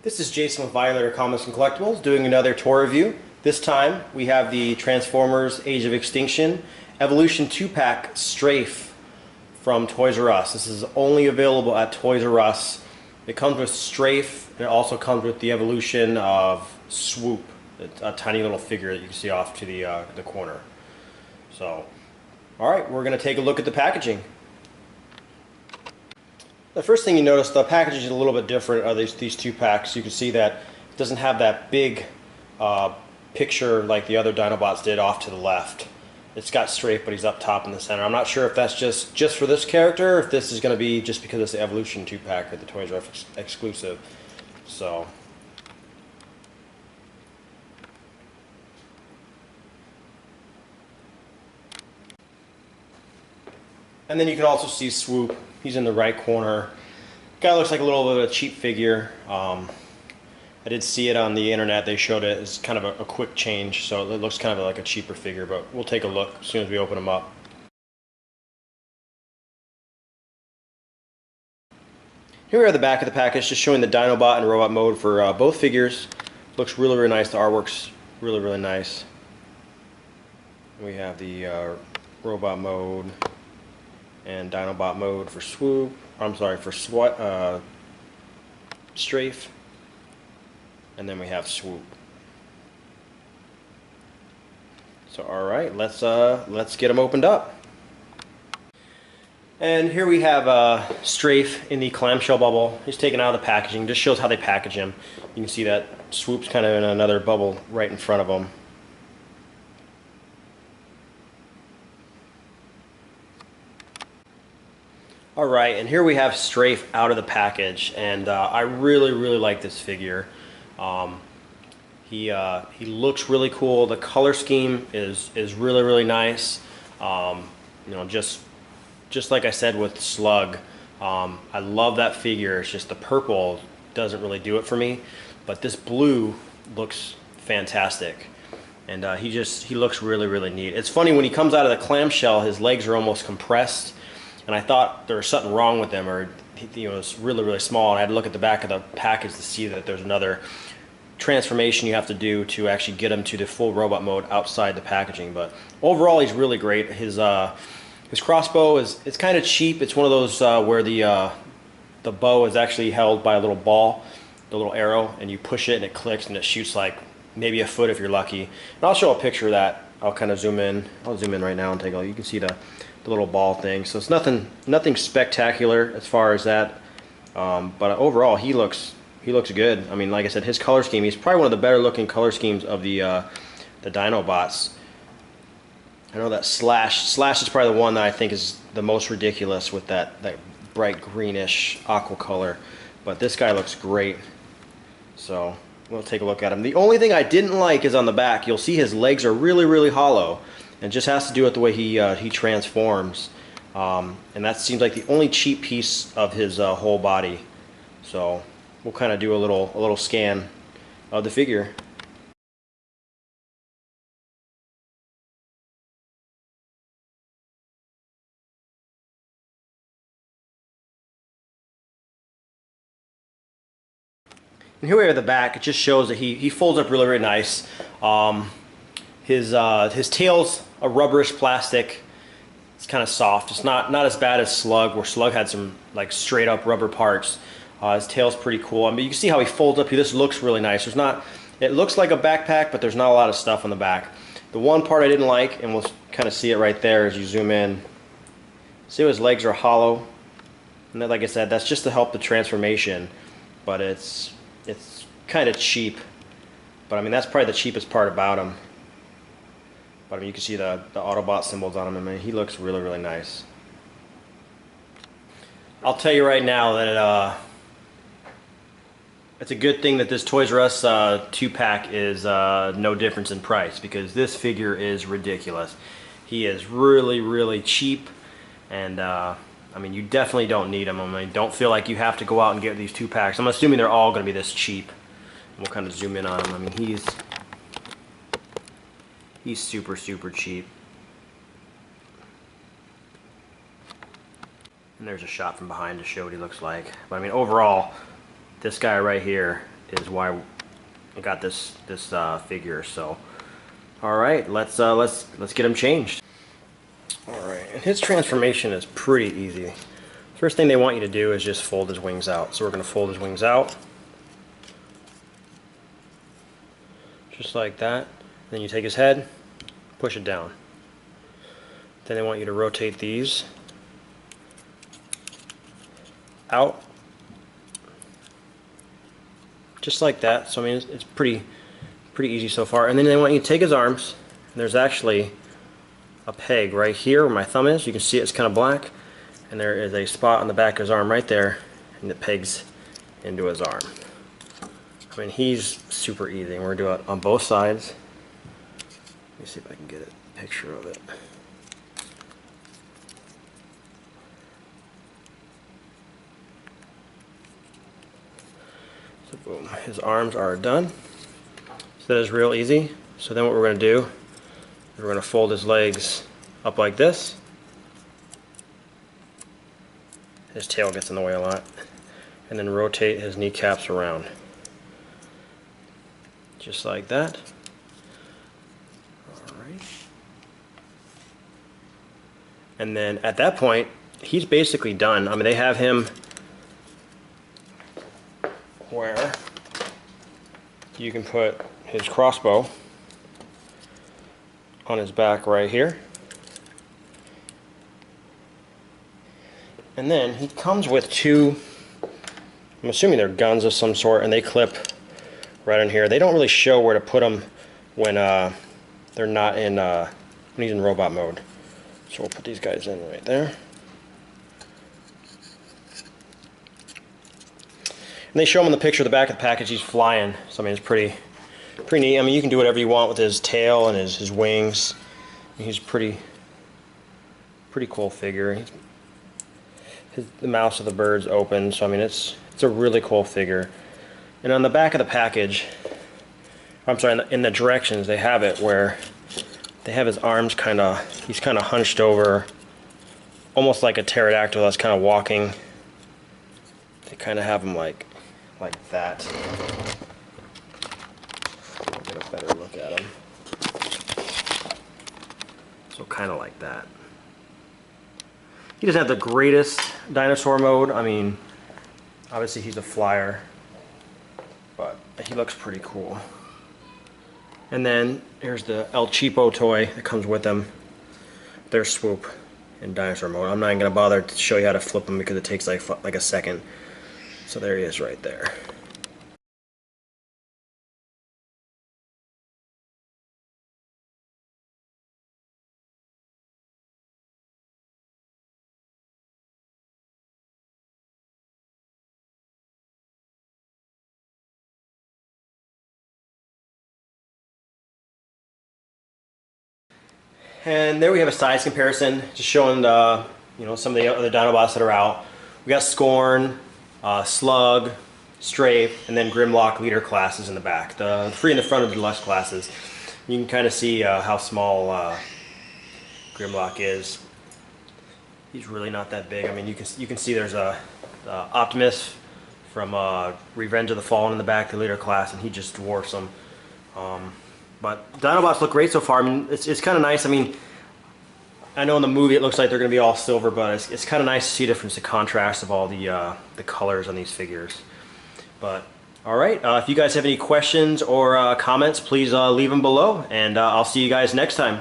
This is Jason with Violator Comics and Collectibles doing another toy review. This time we have the Transformers Age of Extinction Evolution 2-pack Strafe from ToysRus. This is only available at ToysRus. It comes with Strafe and it also comes with the evolution of Swoop, a tiny little figure that you can see off to the corner. So, alright, we're going to take a look at the packaging. The first thing you notice, the packaging is a little bit different of these two packs. You can see that it doesn't have that big picture like the other Dinobots did off to the left. It's got Strafe, but he's up top in the center. I'm not sure if that's just for this character, or if this is going to be just because it's the Evolution 2-pack or the ToysRus exclusive. So, and then you can also see Swoop. He's in the right corner. Guy looks like a little bit of a cheap figure. I did see it on the internet. They showed it as kind of a quick change, so it looks kind of like a cheaper figure, but we'll take a look as soon as we open them up. Here we are at the back of the package, just showing the Dinobot and robot mode for both figures. Looks really, really nice. The artwork's really, really nice. We have the robot mode and Dinobot mode for Swoop. I'm sorry, for Strafe. And then we have Swoop. So alright, let's get them opened up. And here we have Strafe in the clamshell bubble. He's taken out of the packaging. Just shows how they package him. You can see that Swoop's kind of in another bubble right in front of him. Alright, and here we have Strafe out of the package, and I really, really like this figure. He looks really cool. The color scheme is really, really nice. You know, just like I said with Slug, I love that figure. It's just the purple doesn't really do it for me, but this blue looks fantastic, and he looks really, really neat. It's funny, when he comes out of the clamshell, his legs are almost compressed. And I thought there was something wrong with them, or you know, it's really, really small. And I had to look at the back of the package to see that there's another transformation you have to do to actually get him to the full robot mode outside the packaging. But overall, he's really great. His crossbow it's kind of cheap. It's one of those where the bow is actually held by a little ball, the little arrow, and you push it and it clicks and it shoots like maybe a foot if you're lucky. And I'll show a picture of that. I'll kind of zoom in. I'll zoom in right now and take a look. You can see the little ball thing. So it's nothing spectacular as far as that, but overall he looks good. I mean, like I said, his color scheme, he's probably one of the better looking color schemes of the Dinobots. I know that Slash is probably the one that I think is the most ridiculous with that bright greenish aqua color, but this guy looks great. So we'll take a look at him. The only thing I didn't like is on the back. You'll see his legs are really, really hollow. And just has to do with the way he transforms, and that seems like the only cheap piece of his whole body. So we'll kind of do a little scan of the figure. And here we are at the back. It just shows that he folds up really, really nice. His tail's a rubberish plastic. It's kind of soft. It's not as bad as Slug, where Slug had some like straight up rubber parts. His tail's pretty cool. I mean, you can see how he folds up here. This looks really nice. It looks like a backpack, but there's not a lot of stuff on the back. The one part I didn't like, and we'll kind of see it right there as you zoom in. See how his legs are hollow? And then, like I said, that's just to help the transformation, but it's kind of cheap. But I mean, that's probably the cheapest part about him. But I mean, you can see the Autobot symbols on him. I mean, he looks really, really nice. I'll tell you right now that it's a good thing that this ToysRus 2-pack is no difference in price, because this figure is ridiculous. He is really, really cheap, and I mean, you definitely don't need him. I mean, don't feel like you have to go out and get these 2-packs. I'm assuming they're all going to be this cheap. We'll kind of zoom in on him. I mean, he's super, super cheap. And there's a shot from behind to show what he looks like. But I mean, overall, this guy right here is why I got this figure. So, all right, let's get him changed. All right, and his transformation is pretty easy. First thing they want you to do is just fold his wings out. So we're going to fold his wings out, just like that. Then you take his head, push it down. Then they want you to rotate these out, just like that. So I mean, it's pretty easy so far. And then they want you to take his arms. And there's actually a peg right here where my thumb is. You can see it's kind of black, and there is a spot on the back of his arm right there, and it pegs into his arm. I mean, he's super easy. And we're gonna do it on both sides. Let me see if I can get a picture of it. So boom, his arms are done. So that is real easy. So then what we're going to do is we're going to fold his legs up like this. His tail gets in the way a lot. And then rotate his kneecaps around. Just like that. Alright. And then at that point, he's basically done. I mean, they have him where you can put his crossbow on his back right here. And then he comes with two, I'm assuming they're guns of some sort, and they clip right in here. They don't really show where to put them when they're not in, when he's in robot mode. So we'll put these guys in right there. And they show him in the picture, the back of the package, he's flying. So I mean, it's pretty neat. I mean, you can do whatever you want with his tail and his wings. He's pretty cool figure. The mouths of the bird's open, so I mean, it's a really cool figure. And on the back of the package, I'm sorry, in the directions, they have it where they have his arms he's kind of hunched over, almost like a pterodactyl that's kind of walking. They kind of have him like that. I'll get a better look at him. So kind of like that. He doesn't have the greatest dinosaur mode. I mean, obviously he's a flyer, but he looks pretty cool. And then here's the El Cheapo toy that comes with him. There's Swoop in dinosaur mode. I'm not even gonna bother to show you how to flip him because it takes like a second. So there he is right there. And there we have a size comparison, just showing some of the other Dinobots that are out. We got Scorn, Slug, Strafe, and then Grimlock leader classes in the back. The three in the front of the Deluxe classes. You can kind of see how small Grimlock is. He's really not that big. I mean, you can see there's a Optimus from Revenge of the Fallen in the back, the leader class, and he just dwarfs them. But Dinobots look great so far. I mean, it's kind of nice. I mean, I know in the movie it looks like they're going to be all silver, but it's kind of nice to see the contrast of all the colors on these figures. But all right, if you guys have any questions or comments, please leave them below, and I'll see you guys next time.